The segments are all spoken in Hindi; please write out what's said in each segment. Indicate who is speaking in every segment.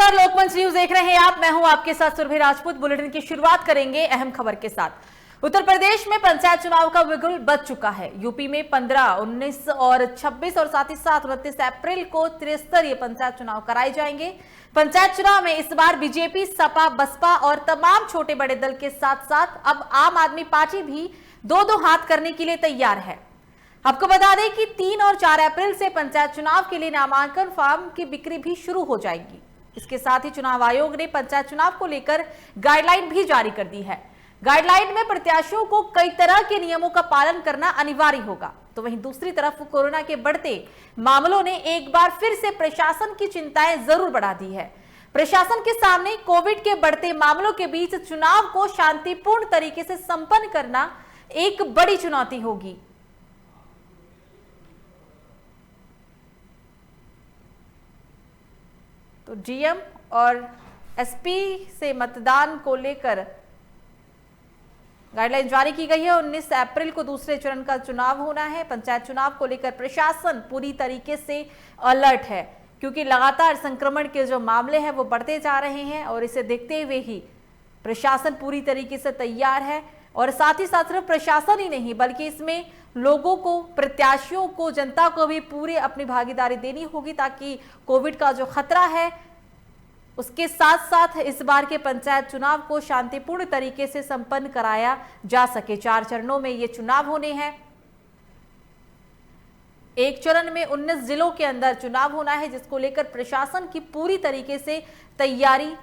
Speaker 1: नमस्कार, लोकमंच न्यूज देख रहे हैं आप। मैं हूं आपके साथ सुरभि राजपूत। बुलेटिन की शुरुआत करेंगे अहम खबर के साथ। उत्तर प्रदेश में पंचायत चुनाव का बिगुल बज चुका है। यूपी में 15, 19 और 26 और साथ ही साथ 29 अप्रैल को त्रिस्तरीय पंचायत चुनाव कराए जाएंगे। पंचायत चुनाव में इस बार बीजेपी, सपा, बसपा और तमाम छोटे बड़े दल के साथ साथ अब आम आदमी पार्टी भी दो दो हाथ करने के लिए तैयार है। आपको बता दें कि 3 और 4 अप्रैल से पंचायत चुनाव के लिए नामांकन फॉर्म की बिक्री भी शुरू हो जाएगी। इसके साथ ही चुनाव आयोग ने पंचायत चुनाव को लेकर गाइडलाइन भी जारी कर दी है। गाइडलाइन में प्रत्याशियों को कई तरह के नियमों का पालन करना अनिवार्य होगा। तो वहीं दूसरी तरफ कोरोना के बढ़ते मामलों ने एक बार फिर से प्रशासन की चिंताएं जरूर बढ़ा दी है। प्रशासन के सामने कोविड के बढ़ते मामलों के बीच चुनाव को शांतिपूर्ण तरीके से संपन्न करना एक बड़ी चुनौती होगी। तो डीएम और एसपी से मतदान को लेकर गाइडलाइन जारी की गई है। 19 अप्रैल को दूसरे चरण का चुनाव होना है। पंचायत चुनाव को लेकर प्रशासन पूरी तरीके से अलर्ट है, क्योंकि लगातार संक्रमण के जो मामले हैं वो बढ़ते जा रहे हैं और इसे देखते हुए ही प्रशासन पूरी तरीके से तैयार है। और साथ ही साथ सिर्फ प्रशासन ही नहीं, बल्कि इसमें लोगों को, प्रत्याशियों को, जनता को भी पूरी अपनी भागीदारी देनी होगी, ताकि कोविड का जो खतरा है उसके साथ साथ इस बार के पंचायत चुनाव को शांतिपूर्ण तरीके से संपन्न कराया जा सके। 4 चरणों में ये चुनाव होने हैं। एक चरण में 19 जिलों के अंदर चुनाव होना है, जिसको लेकर प्रशासन की पूरी तरीके से तैयारी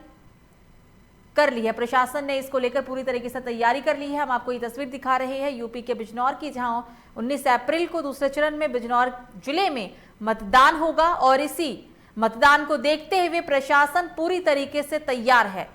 Speaker 1: कर ली है। प्रशासन ने इसको लेकर पूरी तरीके से तैयारी कर ली है। हम आपको ये तस्वीर दिखा रहे हैं यूपी के बिजनौर की, जहां 19 अप्रैल को दूसरे चरण में बिजनौर जिले में मतदान होगा और इसी मतदान को देखते हुए प्रशासन पूरी तरीके से तैयार है।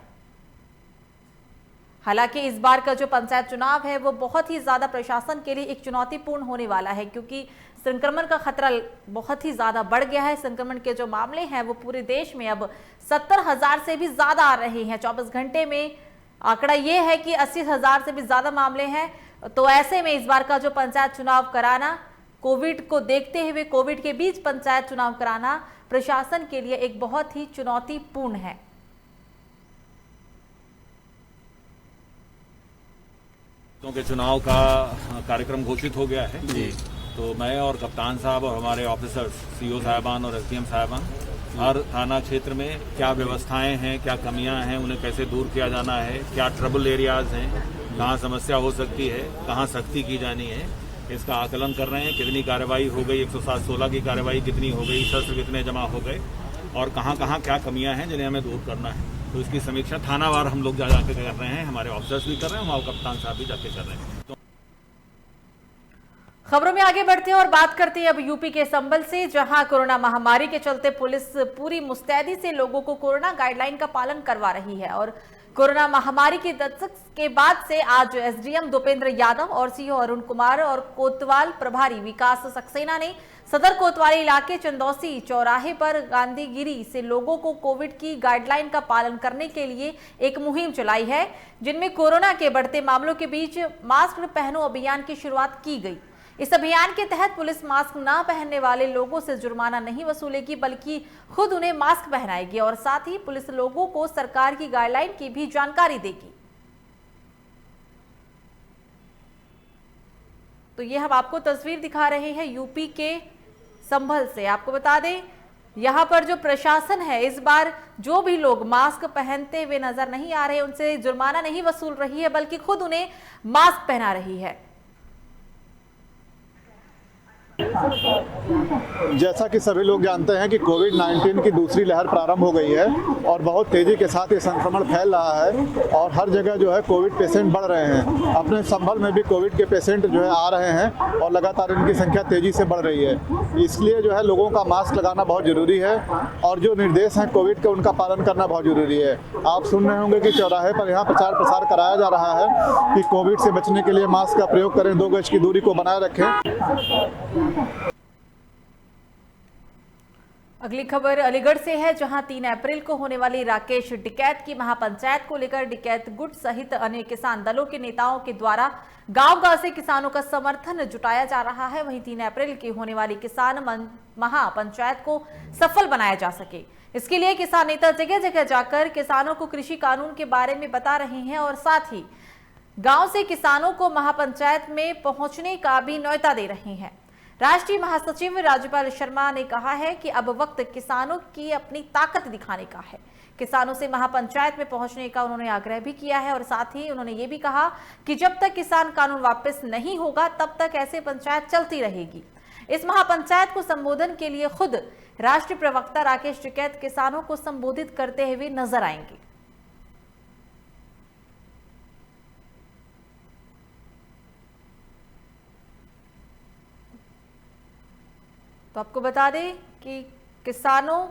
Speaker 1: हालांकि इस बार का जो पंचायत चुनाव है वो बहुत ही ज्यादा प्रशासन के लिए एक चुनौतीपूर्ण होने वाला है, क्योंकि संक्रमण का खतरा बहुत ही ज्यादा बढ़ गया है। संक्रमण के जो मामले हैं वो पूरे देश में अब 70,000 से भी ज्यादा आ रहे हैं। 24 घंटे में आंकड़ा ये है कि 80,000 से भी ज्यादा मामले हैं। तो ऐसे में इस बार का जो पंचायत चुनाव कराना, कोविड को देखते हुए, कोविड के बीच पंचायत चुनाव कराना प्रशासन के लिए एक बहुत ही चुनौतीपूर्ण है।
Speaker 2: के चुनाव का कार्यक्रम घोषित हो गया है जी। तो मैं और कप्तान साहब और हमारे ऑफिसर्स, सीओ साहबान और एसडीएम साहबान हर थाना क्षेत्र में क्या व्यवस्थाएं हैं, क्या कमियां हैं, उन्हें कैसे दूर किया जाना है, क्या ट्रबल एरियाज हैं, कहाँ समस्या हो सकती है, कहाँ सख्ती की जानी है, इसका आकलन कर रहे हैं। कितनी कार्रवाई हो गई, 107-16 की कार्रवाई कितनी हो गई, शस्त्र कितने जमा हो गए और कहाँ कहाँ क्या कमियां हैं जिन्हें हमें दूर करना है। तो इसकी समीक्षा थानावार हम लोग जाके कर रहे हैं, हमारे ऑफिसर्स भी कर रहे हैं, हमारे कप्तान साहब भी जाके कर रहे हैं। तो
Speaker 1: खबरों में आगे बढ़ते हैं और बात करते हैं अब यूपी के संभल से, जहां कोरोना महामारी के चलते पुलिस पूरी मुस्तैदी से लोगों को कोरोना गाइडलाइन का पालन करवा रही है। और कोरोना महामारी की दस्तक के बाद से आज एसडीएम भूपेंद्र यादव और सीओ अरुण कुमार और कोतवाल प्रभारी विकास सक्सेना ने सदर कोतवाली इलाके चंदौसी चौराहे पर गांधीगिरी से लोगों को कोविड की गाइडलाइन का पालन करने के लिए एक मुहिम चलाई है, जिनमें कोरोना के बढ़ते मामलों के बीच मास्क पहनो अभियान की शुरुआत की गई। इस अभियान के तहत पुलिस मास्क न पहनने वाले लोगों से जुर्माना नहीं वसूलेगी, बल्कि खुद उन्हें मास्क पहनाएगी और साथ ही पुलिस लोगों को सरकार की गाइडलाइन की भी जानकारी देगी। तो ये हम आपको तस्वीर दिखा रहे हैं यूपी के संभल से। आपको बता दें, यहां पर जो प्रशासन है, इस बार जो भी लोग मास्क पहनते हुए नजर नहीं आ रहे, उनसे जुर्माना नहीं वसूल रही है, बल्कि खुद उन्हें मास्क पहना रही है।
Speaker 3: जैसा कि सभी लोग जानते हैं कि कोविड-19 की दूसरी लहर प्रारंभ हो गई है और बहुत तेज़ी के साथ ये संक्रमण फैल रहा है और हर जगह जो है कोविड पेशेंट बढ़ रहे हैं। अपने संभल में भी कोविड के पेशेंट जो है आ रहे हैं और लगातार इनकी संख्या तेज़ी से बढ़ रही है। इसलिए जो है लोगों का मास्क लगाना बहुत ज़रूरी है और जो निर्देश हैं कोविड के, उनका पालन करना बहुत ज़रूरी है। आप सुन रहे होंगे कि चौराहे पर यहाँ प्रचार प्रसार कराया जा रहा है कि कोविड से बचने के लिए मास्क का प्रयोग करें, 2 गज की दूरी को बनाए रखें।
Speaker 1: अगली खबर अलीगढ़ से है, जहां 3 अप्रैल को होने वाली राकेश टिकैत की महापंचायत को लेकर टिकैत गुट सहित अन्य किसान दलों के नेताओं के द्वारा गांव-गांव से किसानों का समर्थन जुटाया जा रहा है। वहीं 3 अप्रैल की होने वाली किसान महापंचायत को सफल बनाया जा सके, इसके लिए किसान नेता जगह जगह जाकर किसानों को कृषि कानून के बारे में बता रहे हैं और साथ ही गांव से किसानों को महापंचायत में पहुंचने का भी न्योता दे रहे हैं। राष्ट्रीय महासचिव राज्यपाल शर्मा ने कहा है कि अब वक्त किसानों की अपनी ताकत दिखाने का है। किसानों से महापंचायत में पहुंचने का उन्होंने आग्रह भी किया है और साथ ही उन्होंने ये भी कहा कि जब तक किसान कानून वापस नहीं होगा तब तक ऐसे पंचायत चलती रहेगी। इस महापंचायत को संबोधन के लिए खुद राष्ट्रीय प्रवक्ता राकेश टिकैत किसानों को संबोधित करते हुए नजर आएंगे। तो आपको बता दें कि किसानों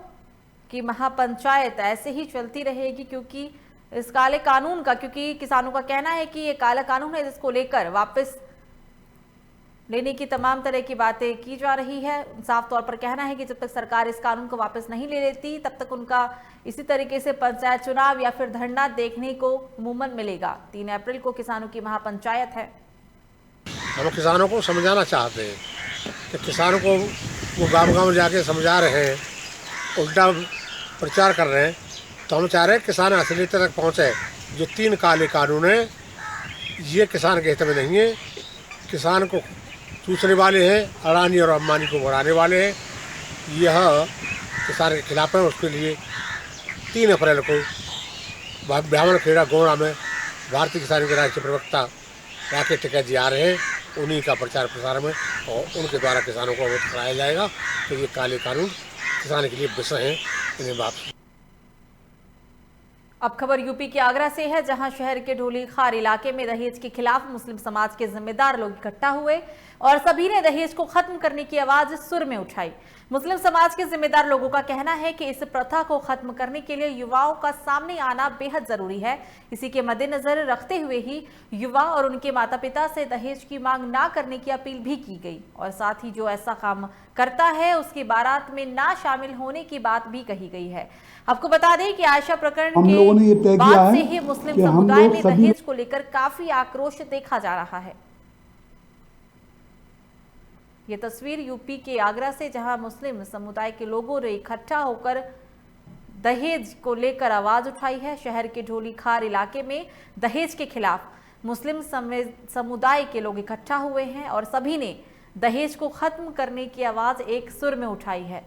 Speaker 1: की महापंचायत ऐसे ही चलती रहेगी, क्योंकि इस काले कानून का, क्योंकि किसानों का कहना है कि ये काला कानून है जिसको लेकर वापस लेने की तमाम तरह की बातें की जा रही है। साफ तौर पर कहना है कि जब तक सरकार इस कानून को वापस नहीं ले लेती तब तक उनका इसी तरीके से पंचायत चुनाव या फिर धरना देखने को अमूमन मिलेगा। 3 अप्रैल को किसानों की महापंचायत है।
Speaker 4: हम किसानों को समझाना चाहते हैं कि किसानों को वो गांव-गांव जाके समझा रहे हैं, उल्टा प्रचार कर रहे हैं, तो हम चाह रहे हैं किसान असलियत तक पहुँचे। जो 3 काले कानून हैं ये किसान के हित में नहीं है, किसान को चूसने वाले हैं, अडानी और अंबानी को बढ़ाने वाले हैं, यह किसान के खिलाफ है। उसके लिए 3 अप्रैल को ब्राह्मणखेड़ा गोरा में भारतीय किसान के राष्ट्रीय प्रवक्ता राकेश टिकैत जी आ रहे हैं, उन्हीं का प्रचार प्रसार में और उनके द्वारा किसानों को अवगत कराया जाएगा कि ये काले कानून किसान के लिए विषय हैं, इन्हें वापस।
Speaker 1: अब खबर यूपी के आगरा से है, जहां शहर के ढोली खार इलाके में दहेज के खिलाफ मुस्लिम समाज के जिम्मेदार लोग इकट्ठा हुए और सभी ने दहेज को खत्म करने की आवाज सुर में उठाई। मुस्लिम समाज के जिम्मेदार लोगों का कहना है कि इस प्रथा को खत्म करने के लिए युवाओं का सामने आना बेहद जरूरी है। इसी के मद्देनजर रखते हुए ही युवा और उनके माता पिता से दहेज की मांग ना करने की अपील भी की गई और साथ ही जो ऐसा काम करता है उसकी बारात में ना शामिल होने की बात भी कही गई है। आपको बता दें कि आयशा प्रकरण के बाद से ही मुस्लिम समुदाय में दहेज को लेकर काफी आक्रोश देखा जा रहा है। ये तस्वीर यूपी के आगरा से, जहां मुस्लिम समुदाय के लोगों ने इकट्ठा होकर दहेज को लेकर आवाज उठाई है। शहर के ढोली खार इलाके में दहेज के खिलाफ मुस्लिम समुदाय के लोग इकट्ठा हुए हैं और सभी ने दहेज को खत्म करने की आवाज एक सुर में उठाई है।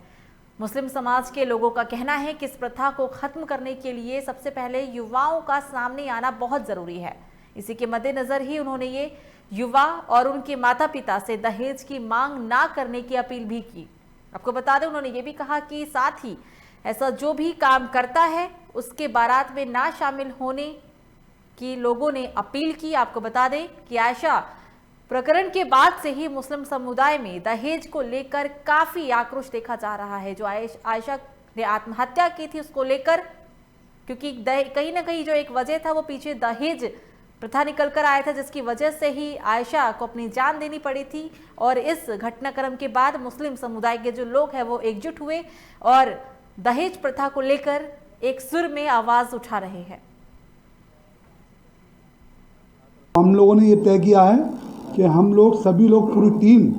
Speaker 1: मुस्लिम समाज के लोगों का कहना है कि इस प्रथा को खत्म करने के लिए सबसे पहले युवाओं का सामने आना बहुत जरूरी है। इसी के मद्देनजर ही उन्होंने ये युवा और उनके माता पिता से दहेज की मांग ना करने की अपील भी की। आपको बता दें, उन्होंने ये भी कहा कि साथ ही ऐसा जो भी काम करता है उसके बारात में ना शामिल होने की लोगों ने अपील की। आपको बता दें कि आयशा प्रकरण के बाद से ही मुस्लिम समुदाय में दहेज को लेकर काफी आक्रोश देखा जा रहा है। जो आयशा ने आत्महत्या की थी उसको लेकर, क्योंकि कहीं ना कहीं जो एक वजह था वो पीछे दहेज प्रथा निकल कर आया था, जिसकी वजह से ही आयशा को अपनी जान देनी पड़ी थी। और इस घटनाक्रम के बाद मुस्लिम समुदाय के जो लोग हैं वो एकजुट हुए और दहेज प्रथा को लेकर एक सुर में आवाज उठा रहे हैं।
Speaker 5: हम लोगों ने ये तय किया है कि हम लोग सभी लोग पूरी टीम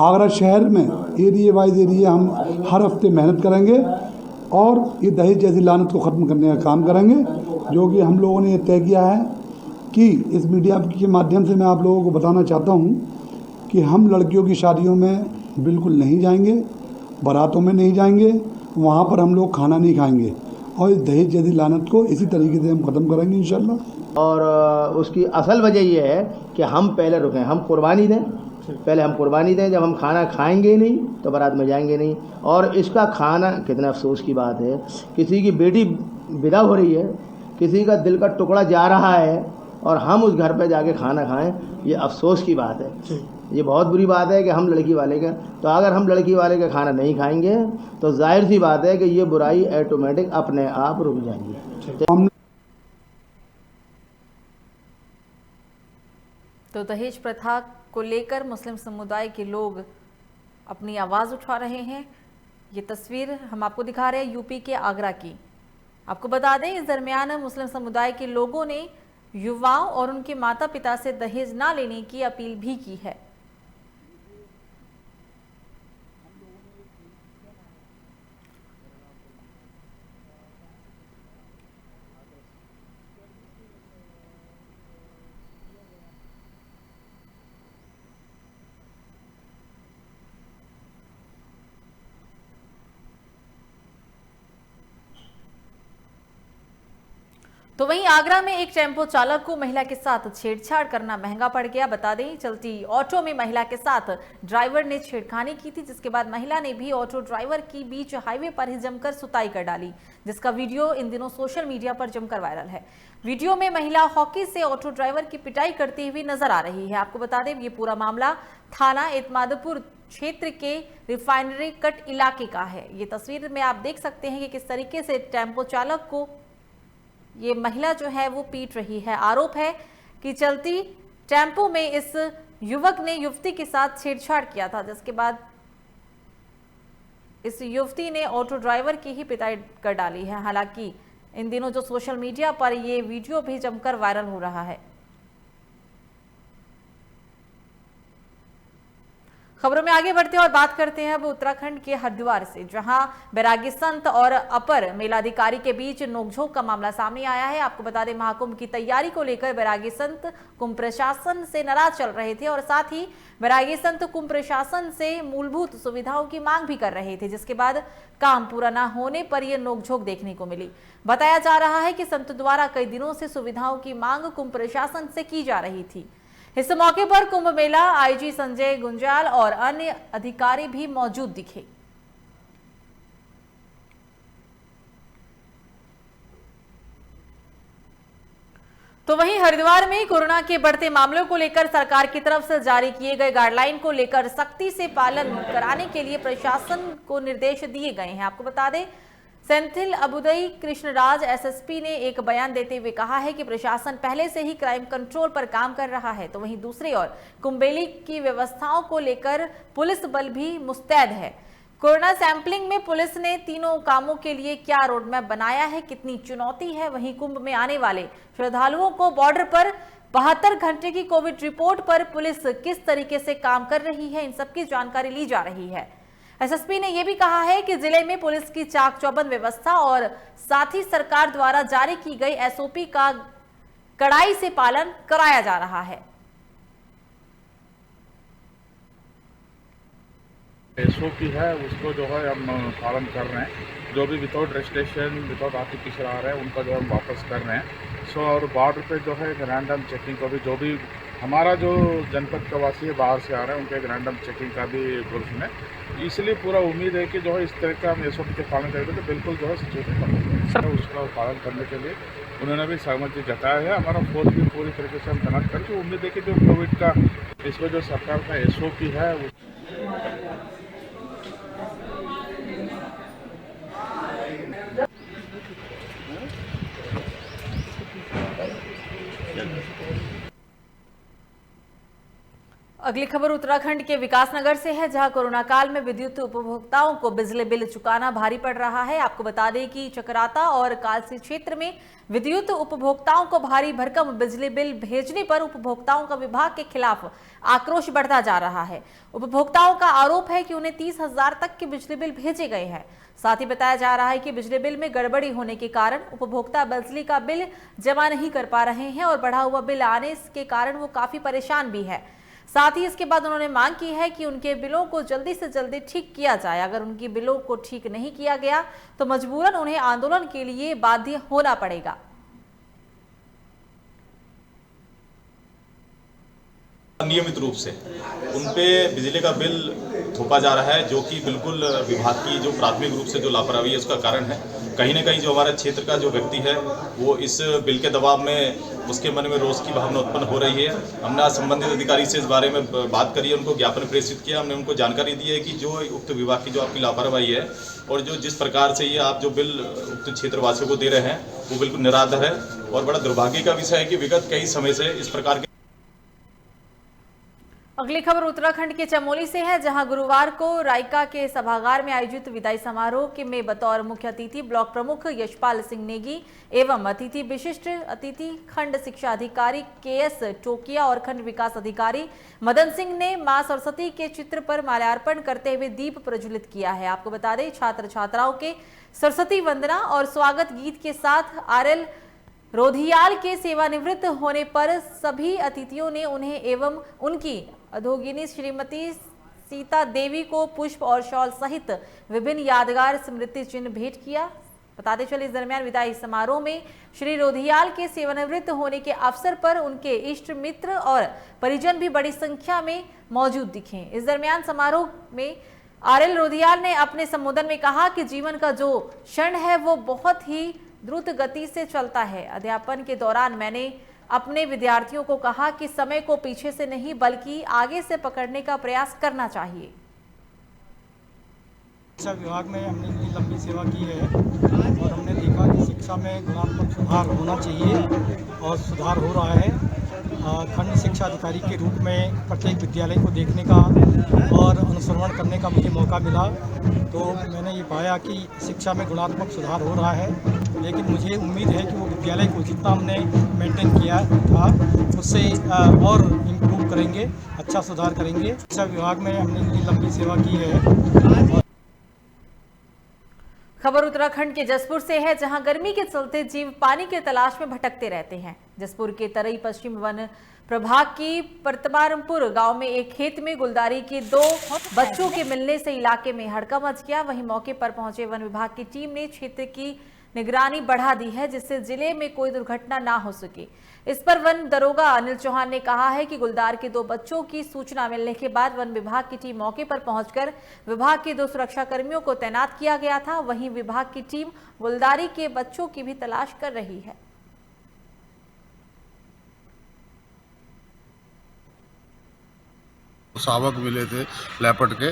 Speaker 5: आगरा शहर में एरिया वाइज एरिया हम हर हफ्ते मेहनत करेंगे और ये दहेज जैसी लानत को ख़त्म करने का काम करेंगे। जो कि हम लोगों ने ये तय किया है कि इस मीडिया के माध्यम से मैं आप लोगों को बताना चाहता हूँ कि हम लड़कियों की शादियों में बिल्कुल नहीं जाएंगे, बारातों में नहीं जाएंगे, वहाँ पर हम लोग खाना नहीं खाएंगे और इस दहेज जैसी लानत को इसी तरीके से हम ख़त्म करेंगे इंशाल्लाह।
Speaker 6: और उसकी असल वजह यह है कि हम पहले रुकें, हम कुर्बानी दें, पहले हम कुर्बानी दें। जब हम खाना खाएंगे नहीं तो बारात में जाएंगे नहीं। और इसका खाना, कितना अफसोस की बात है, किसी की बेटी विदा हो रही है, किसी का दिल का टुकड़ा जा रहा है और हम उस घर पे जाके खाना खाएं, ये अफसोस की बात है। ये बहुत बुरी बात है कि हम लड़की वाले का, तो अगर हम लड़की वाले का खाना नहीं खाएंगे तो जाहिर सी बात है कि ये बुराई ऑटोमेटिक अपने आप रुक जाएगी।
Speaker 1: तो दहेज प्रथा को लेकर मुस्लिम समुदाय के लोग अपनी आवाज उठा रहे हैं ये तस्वीर हम आपको दिखा रहे हैं यूपी के आगरा की। आपको बता दें, इस दरमियान मुस्लिम समुदाय के लोगों ने युवाओं और उनके माता पिता से दहेज ना लेने की अपील भी की है। तो वहीं आगरा में एक टेम्पो चालक को महिला के साथ छेड़छाड़ करना महंगा पड़ गया। बता दें, चलती ऑटो में महिला के साथ ड्राइवर ने छेड़खानी की थी, जिसके बाद महिला ने भी ऑटो ड्राइवर की बीच हाईवे पर ही जमकर सुताई कर डाली, जिसका वीडियो इन दिनों सोशल मीडिया पर जमकर वायरल है। वीडियो में महिला हॉकी से ऑटो ड्राइवर की पिटाई करती हुई नजर आ रही है। आपको बता दें, ये पूरा मामला थाना एतमादपुर क्षेत्र के रिफाइनरी कट इलाके का है। ये तस्वीर में आप देख सकते हैं कि किस तरीके से टेम्पो चालक को ये महिला जो है वो पीट रही है। आरोप है कि चलती टेम्पो में इस युवक ने युवती के साथ छेड़छाड़ किया था, जिसके बाद इस युवती ने ऑटो ड्राइवर की ही पिटाई कर डाली है। हालांकि इन दिनों जो सोशल मीडिया पर ये वीडियो भी जमकर वायरल हो रहा है। खबरों में आगे बढ़ते हैं और बात करते हैं अब उत्तराखंड के हरिद्वार से, जहां बैरागी संत और अपर मेलाधिकारी के बीच नोकझोंक का मामला सामने आया है। आपको बता दें, महाकुंभ की तैयारी को लेकर बैरागी संत कुंभ प्रशासन से नाराज चल रहे थे और साथ ही बैरागी संत कुंभ प्रशासन से मूलभूत सुविधाओं की मांग भी कर रहे थे, जिसके बाद काम पूरा न होने पर यह नोकझोंक देखने को मिली। बताया जा रहा है कि संत द्वारा कई दिनों से सुविधाओं की मांग कुंभ प्रशासन से की जा रही थी। इस मौके पर कुंभ मेला आईजी संजय गुंजाल और अन्य अधिकारी भी मौजूद दिखे। तो वहीं हरिद्वार में कोरोना के बढ़ते मामलों को लेकर सरकार की तरफ से जारी किए गए गाइडलाइन को लेकर सख्ती से पालन कराने के लिए प्रशासन को निर्देश दिए गए हैं। आपको बता दें, सेंथिल अबुदई कृष्णराज एसएसपी ने एक बयान देते हुए कहा है कि प्रशासन पहले से ही क्राइम कंट्रोल पर काम कर रहा है। तो वहीं दूसरी ओर कुंभमेले की व्यवस्थाओं को लेकर पुलिस बल भी मुस्तैद है। कोरोना सैंपलिंग में पुलिस ने तीनों कामों के लिए क्या रोडमैप बनाया है, कितनी चुनौती है, वहीं कुंभ में आने वाले श्रद्धालुओं को बॉर्डर पर 72 घंटे की कोविड रिपोर्ट पर पुलिस किस तरीके से काम कर रही है, इन सबकी जानकारी ली जा रही है। एसएसपी ने यह भी कहा है कि जिले में पुलिस की चाक चौबंद व्यवस्था और साथ ही सरकार द्वारा जारी की गई एसओपी का कड़ाई से पालन कराया जा रहा है।
Speaker 7: एसओपी है उसको जो है हम पालन कर रहे हैं। जो भी विदाउट रजिस्ट्रेशन विदाउट आर्टिफिशियल आ रहे हैं उनका जो हम वापस कर रहे हैं। सो और बॉर्डर पे जो है रैंडम चेकिंग को भी, जो भी हमारा जो जनपद प्रवासी है बाहर से आ रहे हैं उनके एक रैंडम चेकिंग का भी प्रोविजन है। इसलिए पूरा उम्मीद है कि जो है इस तरह का हम एसओपी के पालन करेंगे तो बिल्कुल जो है सिचुएशन कम होगा। उसका पालन करने के लिए उन्होंने भी सहमति जताया है। हमारा फोर्स भी पूरी तरीके से हम तैनात करके उम्मीद है कि जो कोविड का इसमें जो सरकार का एसओपी है
Speaker 1: अगली खबर उत्तराखंड के विकासनगर से है, जहां कोरोना काल में विद्युत उपभोक्ताओं को बिजली बिल चुकाना भारी पड़ रहा है। आपको बता दें कि चकराता और कालसी क्षेत्र में विद्युत उपभोक्ताओं को भारी भरकम बिजली बिल भेजने पर उपभोक्ताओं का विभाग के खिलाफ आक्रोश बढ़ता जा रहा है। उपभोक्ताओं का आरोप है कि उन्हें 30,000 तक के बिजली बिल भेजे गए हैं। साथ ही बताया जा रहा है कि बिजली बिल में गड़बड़ी होने के कारण उपभोक्ता बिजली का बिल जमा नहीं कर पा रहे हैं और बढ़ा हुआ बिल आने के कारण वो काफी परेशान भी है। साथ ही इसके बाद उन्होंने मांग की है कि उनके बिलों को जल्दी से जल्दी ठीक किया जाए। अगर उनकी बिलों को ठीक नहीं किया गया तो मजबूरन उन्हें आंदोलन के लिए बाध्य होना पड़ेगा।
Speaker 8: नियमित रूप से उन पे बिजली का बिल थोपा जा रहा है, जो कि बिल्कुल विभाग की जो प्राथमिक रूप से जो लापरवाही है उसका कारण है। कहीं ना कहीं जो हमारे क्षेत्र का जो व्यक्ति है वो इस बिल के दबाव में उसके मन में रोष की भावना उत्पन्न हो रही है। हमने आज संबंधित अधिकारी से इस बारे में बात करी है, उनको ज्ञापन प्रेषित किया। हमने उनको जानकारी दी है कि जो उक्त विभाग की जो आपकी लापरवाही है और जो जिस प्रकार से ये आप जो बिल उक्त क्षेत्रवासियों को दे रहे हैं वो बिल्कुल निराधार है और बड़ा दुर्भाग्य का विषय है कि विगत कई समय से इस प्रकार के।
Speaker 1: अगली खबर उत्तराखंड के चमोली से है, जहां गुरुवार को रायका के सभागार में आयोजित विदाई समारोह में बतौर मुख्य अतिथि ब्लॉक प्रमुख यशपाल सिंह नेगी एवं अतिथि विशिष्ट अतिथि खंड शिक्षा अधिकारी KS टोकिया और खंड विकास अधिकारी मदन सिंह ने मां सरस्वती के चित्र पर माल्यार्पण करते हुए दीप प्रज्वलित किया है। आपको बता दें, छात्र छात्राओं के सरस्वती वंदना और स्वागत गीत के साथ RL रोधियाल के सेवानिवृत्त होने पर सभी अतिथियों ने उन्हें एवं उनकी अधोगिनी श्रीमती सीता देवी को पुष्प और शॉल सहित विभिन्न यादगार स्मृति चिन्ह भेंट किया। बताते चले, इस दरमियान विदाई समारोह में श्री रोधियाल के सेवानिवृत्त होने के अवसर पर उनके इष्ट मित्र और परिजन भी बड़ी संख्या में मौजूद दिखे। इस दरमियान समारोह में RL रोधियाल ने अपने संबोधन में कहा कि जीवन का जो क्षण है वो बहुत ही द्रुत गति से चलता है। अध्यापन के दौरान मैंने अपने विद्यार्थियों को कहा कि समय को पीछे से नहीं बल्कि आगे से पकड़ने का प्रयास करना चाहिए।
Speaker 9: शिक्षा विभाग में हमने इतनी लंबी सेवा की है और हमने देखा कि शिक्षा में गुणात्मक सुधार होना चाहिए और सुधार हो रहा है। खंड शिक्षा अधिकारी के रूप में प्रत्येक विद्यालय को देखने का और अनुसरण करने का मुझे मौका मिला, तो मैंने ये पाया कि शिक्षा में गुणात्मक सुधार हो रहा है। लेकिन मुझे उम्मीद है कि वो विद्यालय को जितना हमने मेंटेन किया था उससे और इम्प्रूव करेंगे, अच्छा सुधार करेंगे। शिक्षा विभाग में हमने इतनी लंबी सेवा की है।
Speaker 1: खबर उत्तराखंड के जसपुर से है, जहां गर्मी के चलते जीव पानी की तलाश में भटकते रहते हैं। जसपुर के तरई पश्चिम वन प्रभाग की परतमारमपुर गांव में एक खेत में गुलदारी के 2 बच्चों के मिलने से इलाके में हड़कंप मच गया। वहीं मौके पर पहुंचे वन विभाग की टीम ने क्षेत्र की निगरानी बढ़ा दी है, जिससे जिले में कोई दुर्घटना ना हो सके। इस पर वन दरोगा अनिल चौहान ने कहा है कि गुलदार के 2 बच्चों की सूचना मिलने के बाद वन विभाग की टीम मौके पर पहुंचकर विभाग के 2 सुरक्षा कर्मियों को तैनात किया गया था। वहीं विभाग की टीम गुलदारी के बच्चों की भी तलाश कर रही है।
Speaker 10: शावक मिले थे लेपर्ड के,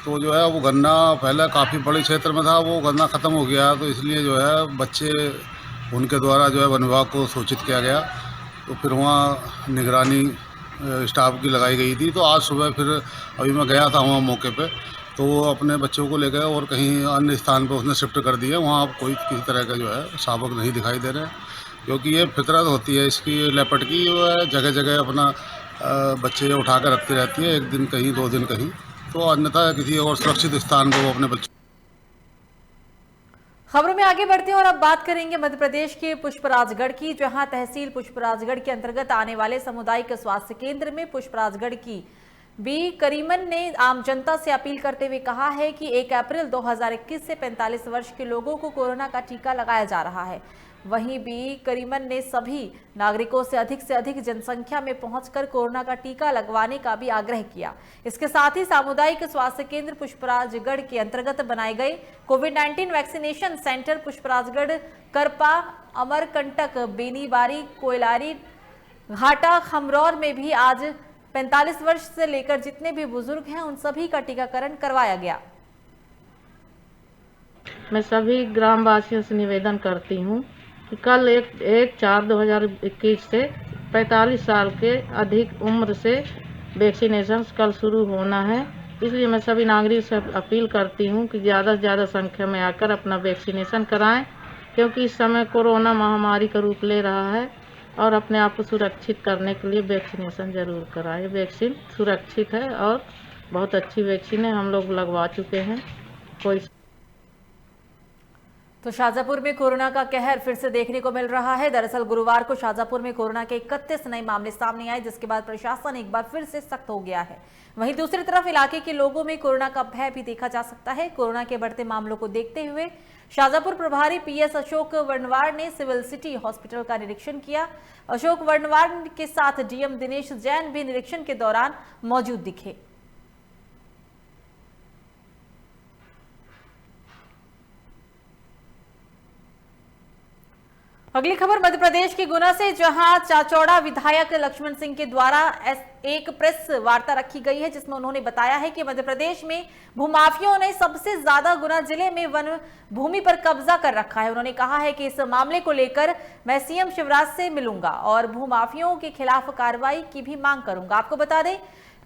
Speaker 10: तो जो है वो गन्ना पहले काफ़ी बड़े क्षेत्र में था, वो गन्ना ख़त्म हो गया, तो इसलिए जो है बच्चे उनके द्वारा जो है वन विभाग को सूचित किया गया। तो फिर वहाँ निगरानी स्टाफ की लगाई गई थी। तो आज सुबह फिर अभी मैं गया था वहाँ मौके पे, तो वो अपने बच्चों को ले गए और कहीं अन्य स्थान पर उसने शिफ्ट कर दिया। वहाँ अब कोई किसी तरह का जो है शावक नहीं दिखाई दे रहे, क्योंकि ये फितरत होती है इसकी लेपर्ड की, वो है जगह जगह अपना बच्चे उठा कर रखती रहती है, एक दिन कहीं 2 दिन कहीं, तो अन्यथा किसी और सुरक्षित स्थान पर वो अपने बच्चे।
Speaker 1: खबरों में आगे बढ़ते हैं और अब बात करेंगे मध्य प्रदेश के पुष्पराजगढ़ की, जहां तहसील पुष्पराजगढ़ के अंतर्गत आने वाले सामुदायिक स्वास्थ्य केंद्र में पुष्पराजगढ़ की बी करीमन ने आम जनता से अपील करते हुए कहा है कि 1 अप्रैल 2021 से 45 वर्ष के लोगों को कोरोना का टीका लगाया जा रहा है। वहीं बी करीमन ने सभी नागरिकों से अधिक जनसंख्या में पहुंचकर कोरोना का टीका लगवाने का भी आग्रह किया। इसके साथ ही सामुदायिक स्वास्थ्य केंद्र पुष्पराजगढ़ के अंतर्गत बनाए गए कोविड-19 वैक्सीनेशन सेंटर पुष्पराजगढ़, करपा, अमरकंटक, बेनीबारी, कोयलारी, घाटा, खमरौर में भी आज 45 वर्ष से लेकर जितने भी बुजुर्ग हैं उन सभी का टीकाकरण करवाया गया।
Speaker 11: मैं सभी ग्रामवासियों से निवेदन करती हूँ कि कल 1/4/2021 से 45 साल के अधिक उम्र से वैक्सीनेशन कल शुरू होना है। इसलिए मैं सभी नागरिक से अपील करती हूँ कि ज़्यादा से ज़्यादा संख्या में आकर अपना वैक्सीनेशन कराएं, क्योंकि इस समय कोरोना महामारी का रूप ले रहा है और अपने आप को सुरक्षित करने के लिए वैक्सीनेशन जरूर कराएं। वैक्सीन सुरक्षित है और बहुत अच्छी वैक्सीन है, हम लोग लगवा चुके हैं। कोई
Speaker 1: तो शाजापुर में कोरोना का कहर फिर से देखने को मिल रहा है। दरअसल गुरुवार को शाजापुर में कोरोना के 31 नए मामले सामने आए, जिसके बाद प्रशासन एक बार फिर से सख्त हो गया है। वहीं दूसरी तरफ इलाके के लोगों में कोरोना का भय भी देखा जा सकता है। कोरोना के बढ़ते मामलों को देखते हुए शाजापुर प्रभारी PS अशोक वर्णवार ने सिविल सिटी हॉस्पिटल का निरीक्षण किया। अशोक वर्णवार के साथ DM दिनेश जैन भी निरीक्षण के दौरान मौजूद दिखे। अगली खबर मध्य प्रदेश के गुना से, जहां चाचौड़ा विधायक लक्ष्मण सिंह के द्वारा एक प्रेस वार्ता रखी गई है, जिसमें उन्होंने बताया है कि मध्य प्रदेश में भूमाफियों ने सबसे ज्यादा गुना जिले में वन भूमि पर कब्जा कर रखा है। उन्होंने कहा है कि इस मामले को लेकर मैं सीएम शिवराज से मिलूंगा और भूमाफियों के खिलाफ कार्रवाई की भी मांग करूंगा। आपको बता दें,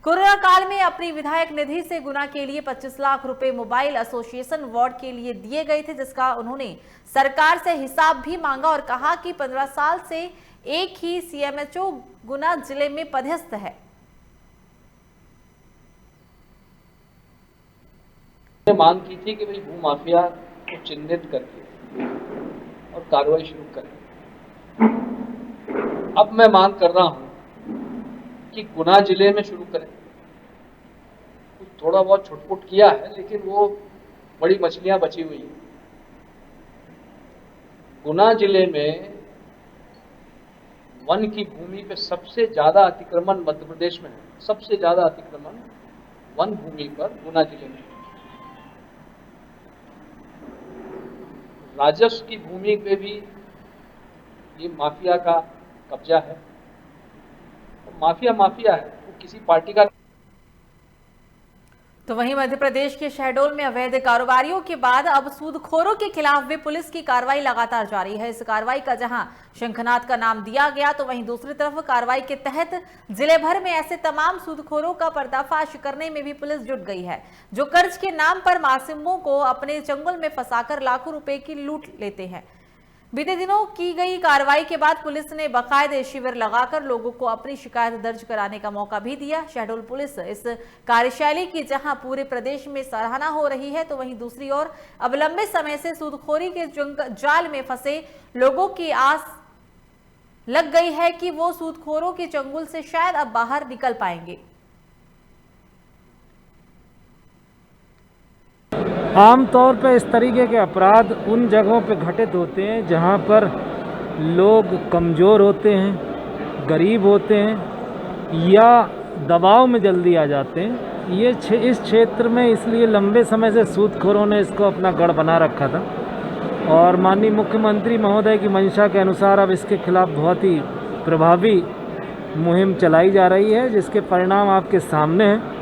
Speaker 1: कोरोना काल में अपनी विधायक निधि से गुना के लिए 25 लाख रुपए मोबाइल एसोसिएशन वार्ड के लिए दिए गए थे, जिसका उन्होंने सरकार से हिसाब भी मांगा और कहा कि 15 साल से एक ही सीएमएचओ गुना जिले में पदस्थ है।
Speaker 12: मांग की थी कि भाई भू माफिया को चिन्हित करके और कार्रवाई शुरू करें। अब मैं मांग कर रहा हूं कि गुना जिले में शुरू करें। कुछ थोड़ा बहुत छुटपुट किया है, लेकिन वो बड़ी मछलियां बची हुई हैं। गुना जिले में वन की भूमि पे सबसे ज्यादा अतिक्रमण मध्य प्रदेश में है। सबसे ज्यादा अतिक्रमण वन भूमि पर गुना जिले में। राजस्व की भूमि पे भी ये माफिया का कब्जा है। माफिया माफिया है, वो किसी पार्टी का।
Speaker 1: तो वहीं मध्य प्रदेश के शहडोल में अवैध कारोबारियों के बाद अब सूदखोरों के खिलाफ भी पुलिस की कार्रवाई लगातार जारी है। इस कार्रवाई का जहां शंखनाद का नाम दिया गया, तो वहीं दूसरी तरफ कार्रवाई के तहत जिले भर में ऐसे तमाम सूदखोरों का पर्दाफाश करने में भी पुलिस जुट गई है, जो कर्ज के नाम पर मासूमों को अपने चंगुल में फंसाकर लाखों रुपए की लूट लेते हैं। बीते दिनों की गई कार्रवाई के बाद पुलिस ने बाकायदे शिविर लगाकर लोगों को अपनी शिकायत दर्ज कराने का मौका भी दिया। शहडोल पुलिस इस कार्यशैली की जहां पूरे प्रदेश में सराहना हो रही है, तो वहीं दूसरी ओर अब लंबे समय से सूदखोरी के जाल में फंसे लोगों की आस लग गई है कि वो सूदखोरों के चंगुल से शायद अब बाहर निकल पाएंगे।
Speaker 13: आमतौर पर इस तरीके के अपराध उन जगहों पर घटित होते हैं जहां पर लोग कमज़ोर होते हैं, गरीब होते हैं या दबाव में जल्दी आ जाते हैं। ये इस क्षेत्र में इसलिए लंबे समय से सूदखोरों ने इसको अपना गढ़ बना रखा था और माननीय मुख्यमंत्री महोदय की मंशा के अनुसार अब इसके खिलाफ बहुत ही प्रभावी मुहिम चलाई जा रही है, जिसके परिणाम आपके सामने हैं।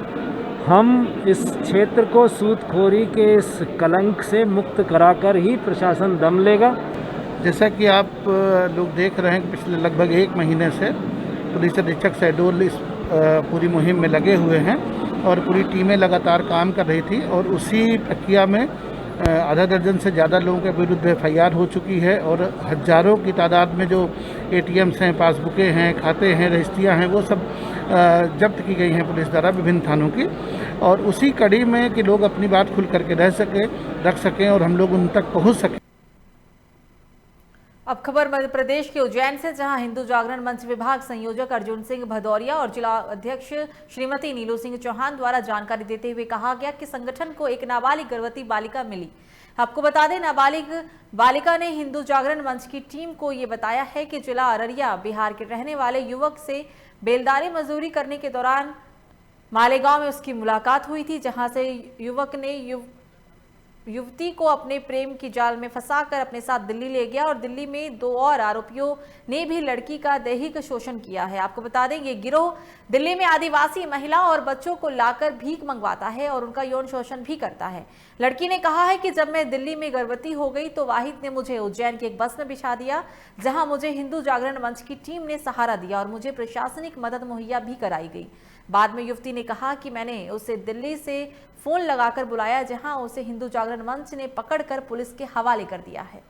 Speaker 13: हम इस क्षेत्र को सूदखोरी के इस कलंक से मुक्त कराकर ही प्रशासन दम लेगा।
Speaker 14: जैसा कि आप लोग देख रहे हैं कि पिछले लगभग 1 महीने से पुलिस अधीक्षक शहडोल इस पूरी मुहिम में लगे हुए हैं और पूरी टीमें लगातार काम कर रही थी और उसी प्रक्रिया में आधा दर्जन से ज़्यादा लोगों के विरुद्ध एफआईआर हो चुकी है और हज़ारों की तादाद में जो एटीएम्स हैं, पासबुकें हैं, खाते हैं, रजिस्ट्रियाँ हैं, वो सब जब्त की गई हैं पुलिस द्वारा विभिन्न थानों की। और उसी कड़ी में कि लोग अपनी बात खुल करके रख सकें और हम लोग उन तक पहुँच सकें।
Speaker 1: अब खबर मध्य प्रदेश के उज्जैन से, जहां हिंदू जागरण मंच विभाग संयोजक अर्जुन सिंह भदौरिया और जिला अध्यक्ष श्रीमती नीलू सिंह चौहान द्वारा जानकारी देते हुए कहा गया कि संगठन को एक नाबालिग गर्भवती बालिका मिली। आपको बता दें, नाबालिग बालिका ने हिंदू जागरण मंच की टीम को ये बताया है कि जिला अररिया बिहार के रहने वाले युवक से बेलदारी मजदूरी करने के दौरान मालेगांव में उसकी मुलाकात हुई थी, जहां से युवक ने युवती को अपने प्रेम की जाल में फंसाकर अपने साथ दिल्ली ले गया और दिल्ली में 2 और आरोपियों ने भी लड़की का दैहिक शोषण किया है। आपको बता दें, ये गिरोह दिल्ली में आदिवासी महिला और बच्चों को लाकर भीख मंगवाता है और उनका यौन शोषण भी करता है। लड़की ने कहा है कि जब मैं दिल्ली में गर्भवती हो गई तो वाहिद ने मुझे उज्जैन की एक बस में बिछा दिया, जहां मुझे हिंदू जागरण मंच की टीम ने सहारा दिया और मुझे प्रशासनिक मदद मुहैया भी कराई गई। बाद में युवती ने कहा कि मैंने उसे दिल्ली से फोन लगाकर बुलाया, जहां उसे हिंदू जागरण मंच ने पकड़कर पुलिस के हवाले कर दिया है।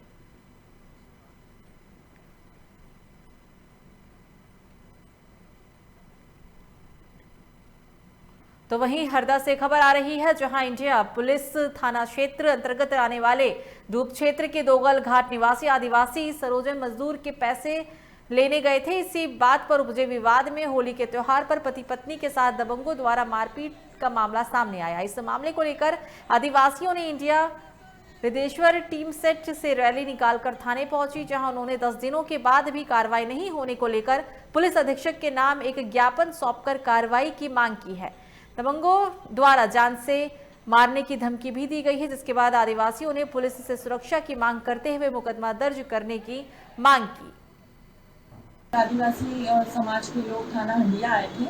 Speaker 1: तो वहीं हरदा से खबर आ रही है, जहां इंडिया पुलिस थाना क्षेत्र अंतर्गत आने वाले धूप क्षेत्र के दोगल घाट निवासी आदिवासी सरोजन मजदूर के पैसे लेने गए थे। इसी बात पर उपजे विवाद में होली के त्योहार पर पति पत्नी के साथ दबंगों द्वारा मारपीट का मामला सामने आया। इस मामले को लेकर आदिवासियों ने इंडिया रिद्धेश्वर टीम सेट से रैली निकालकर थाने पहुंची, जहां उन्होंने 10 दिनों के बाद भी कार्रवाई नहीं होने को लेकर पुलिस अधीक्षक के नाम एक ज्ञापन सौंपकर कार्रवाई की मांग की है। दबंगों द्वारा जान से मारने की धमकी भी दी गई है, जिसके बाद आदिवासियों ने पुलिस से सुरक्षा की मांग करते हुए मुकदमा दर्ज करने की मांग की।
Speaker 15: आदिवासी समाज के लोग थाना हंडिया आए थे।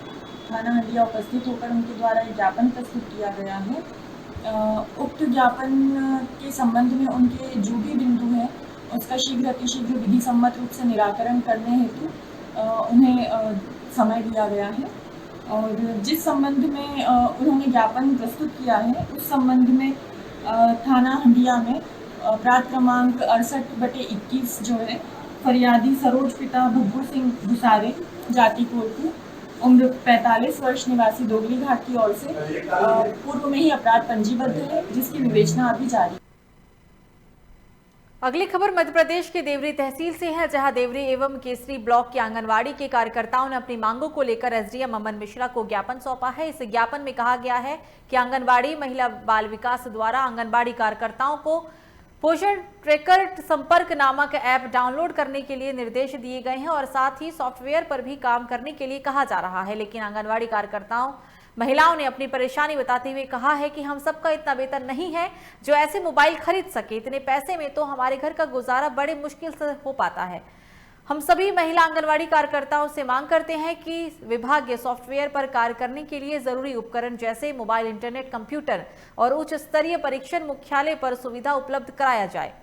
Speaker 15: थाना हंडिया उपस्थित होकर उनके द्वारा एक ज्ञापन प्रस्तुत किया गया है। उक्त ज्ञापन के संबंध में उनके जो भी बिंदु हैं उसका शीघ्र अतिशीघ्र विधि सम्मत रूप से निराकरण करने हेतु उन्हें समय दिया गया है। और जिस संबंध में उन्होंने ज्ञापन प्रस्तुत किया है उस संबंध में थाना हंडिया में अपराध क्रमांक 68/21 जो है फरियादी सरोज पिता भब्बू सिंह भुसारे, जाति कोरकू, उम्र 45 वर्ष, निवासी दोगली घाट की ओर से पूर्व में ही अपराध पंजीबद्ध है, जिसकी विवेचना अभी जारी है।
Speaker 1: अगली खबर मध्य प्रदेश के देवरी तहसील से है, जहां देवरी एवं केसरी ब्लॉक के आंगनवाड़ी के कार्यकर्ताओं ने अपनी मांगों को लेकर एसडीएम अमन मिश्रा को ज्ञापन सौंपा है। इस ज्ञापन में कहा गया है कि आंगनवाड़ी महिला बाल विकास द्वारा आंगनवाड़ी कार्यकर्ताओं को पोषण ट्रैकर संपर्क नामक ऐप डाउनलोड करने के लिए निर्देश दिए गए हैं और साथ ही सॉफ्टवेयर पर भी काम करने के लिए कहा जा रहा है। लेकिन आंगनवाड़ी कार्यकर्ताओं महिलाओं ने अपनी परेशानी बताते हुए कहा है कि हम सबका इतना वेतन नहीं है जो ऐसे मोबाइल खरीद सके। इतने पैसे में तो हमारे घर का गुजारा बड़े मुश्किल से हो पाता है। हम सभी महिला आंगनवाड़ी कार्यकर्ताओं से मांग करते हैं कि विभागीय सॉफ्टवेयर पर कार्य करने के लिए जरूरी उपकरण जैसे मोबाइल, इंटरनेट, कंप्यूटर और उच्च स्तरीय परीक्षण मुख्यालय पर सुविधा उपलब्ध कराया जाए।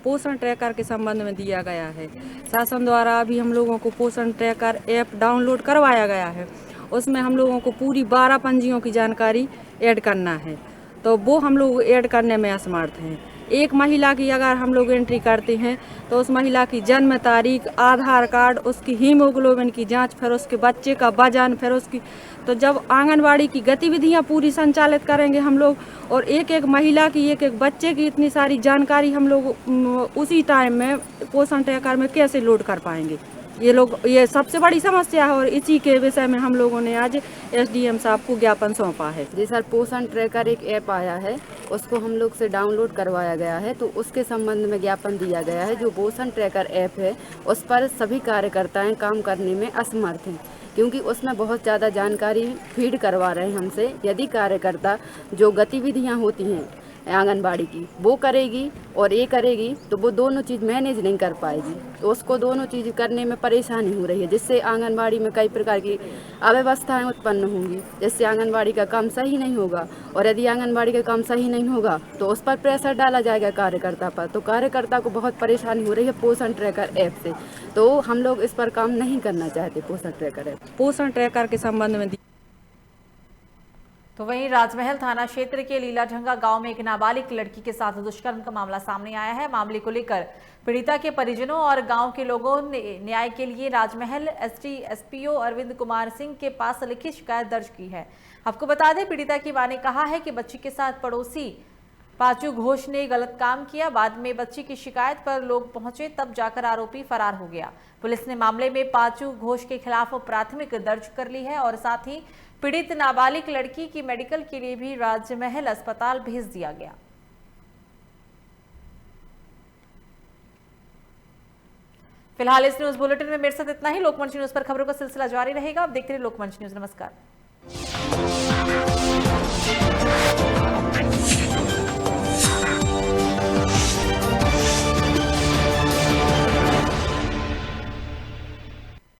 Speaker 16: पोषण ट्रैकर के संबंध में दिया गया है। शासन द्वारा अभी हम लोगों को पोषण ट्रैकर ऐप डाउनलोड करवाया गया है। उसमें हम लोगों को पूरी 12 पंजियों की जानकारी ऐड करना है, तो वो हम लोग ऐड करने में असमर्थ हैं। एक महिला की अगर हम लोग एंट्री करते हैं तो उस महिला की जन्म तारीख, आधार कार्ड, उसकी हीमोग्लोबिन की जांच, फिर उसके बच्चे का वजन, फिर उसकी, तो जब आंगनवाड़ी की गतिविधियां पूरी संचालित करेंगे हम लोग और एक एक महिला की, एक एक बच्चे की इतनी सारी जानकारी हम लोग उसी टाइम में पोषण ट्रैकर में कैसे लोड कर पाएंगे। ये सबसे बड़ी समस्या है और इसी के विषय में हम लोगों ने आज एसडीएम साहब को ज्ञापन सौंपा है।
Speaker 17: जी सर, पोषण ट्रैकर एक ऐप आया है, उसको हम लोग से डाउनलोड करवाया गया है, तो उसके संबंध में ज्ञापन दिया गया है। जो पोषण ट्रैकर ऐप है उस पर सभी कार्यकर्ताएं काम करने में असमर्थ हैं, क्योंकि उसमें बहुत ज़्यादा जानकारी फीड करवा रहे हैं हमसे। यदि कार्यकर्ता जो गतिविधियाँ होती हैं आंगनबाड़ी की वो करेगी और ये करेगी तो वो दोनों चीज़ मैनेज नहीं कर पाएगी, तो उसको दोनों चीज़ करने में परेशानी हो रही है, जिससे आंगनबाड़ी में कई प्रकार की अव्यवस्थाएं उत्पन्न होंगी, जिससे आंगनबाड़ी का काम सही नहीं होगा। और यदि आंगनबाड़ी का काम सही नहीं होगा तो उस पर प्रेशर डाला जाएगा कार्यकर्ता पर, तो कार्यकर्ता को बहुत परेशानी हो रही है पोषण ट्रैकर ऐप से। तो हम लोग इस पर काम नहीं करना चाहते पोषण ट्रैकर ऐप।
Speaker 16: पोषण ट्रैकर के संबंध में
Speaker 1: तो वहीं राजमहल थाना क्षेत्र के लीलाढंगा गांव में एक नाबालिग लड़की के साथ दुष्कर्म का मामला सामने आया है। मामले को लेकर पीड़िता के परिजनों और गांव के लोगों ने न्याय के लिए राजमहल एसपीओ अरविंद कुमार सिंह के पास लिखित शिकायत दर्ज की है। आपको बता दें, पीड़िता की मां ने कहा है कि बच्ची के साथ पड़ोसी पाचू घोष ने गलत काम किया। बाद में बच्ची की शिकायत पर लोग पहुंचे, तब जाकर आरोपी फरार हो गया। पुलिस ने मामले में पाचू घोष के खिलाफ प्राथमिक दर्ज कर ली है और साथ ही पीड़ित नाबालिग लड़की की मेडिकल के लिए भी राजमहल अस्पताल भेज दिया गया। फिलहाल इस न्यूज बुलेटिन में मेरे साथ इतना ही। लोकमंच न्यूज पर खबरों का सिलसिला जारी रहेगा। आप देखते रहिए लोकमंच न्यूज। नमस्कार।